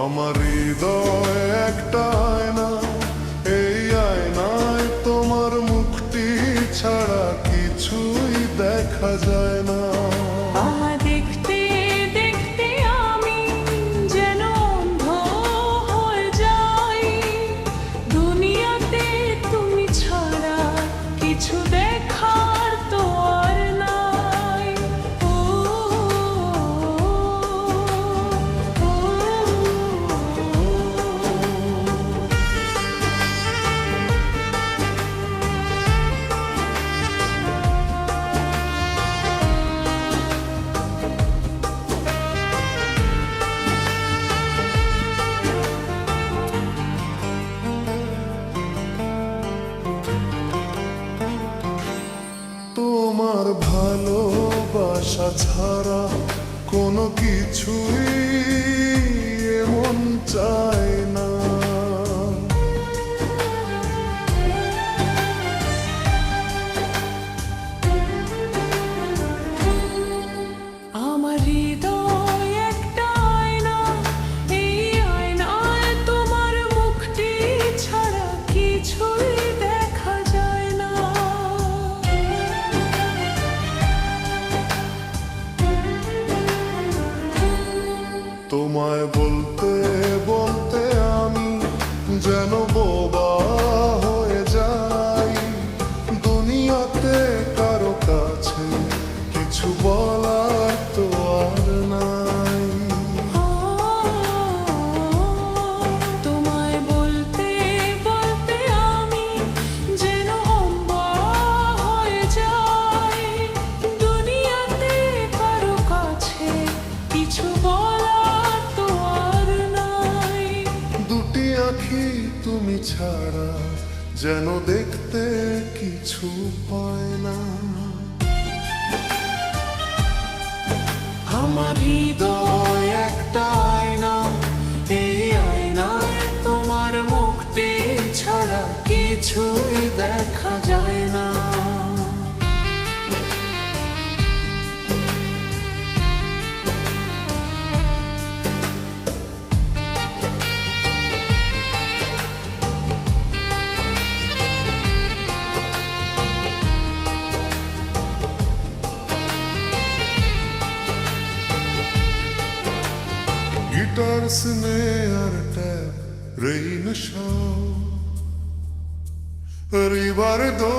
আমার হৃদয় একটা আয়না, এই আয়নায় তোমার মুখটি ছাড়া কিছুই দেখা যায় না। দেখতে দেখতে আমি যেন অন্ধ হয়ে যাই, দুনিয়াতে তুমি ছাড়া কিছু দেখার তো আর নাই। ও, ও, ও, তোমার ভালোবাসা ছাড়া কোনো কিছুই এমন চায় না। আমার হৃদয় একটা আয়না, এই আয়নায় তোমার মুখটি ছাড়া কিছুই দেখা যায় না। তোমায় বলতে বলতে আমি যেন বোবা হয়ে যাই, দুনিয়াতে কারো কাছে কিছু বলার তো আর নাই। তোমায় বলতে বলতে আমি যেন অন্ধ হয়ে যাই, দুনিয়াতে কারো কাছে কিছু বলার তো আর নাই। দুটি আঁখি তুমি ছাড়া যেন দেখতে কিছু পায় না। আমার হৃদয় একটা আয়না, এই আয়নায় তোমার মুক্তি ছাড়া কিছুই দেখা যায় না। Guitar snare tap rain show river do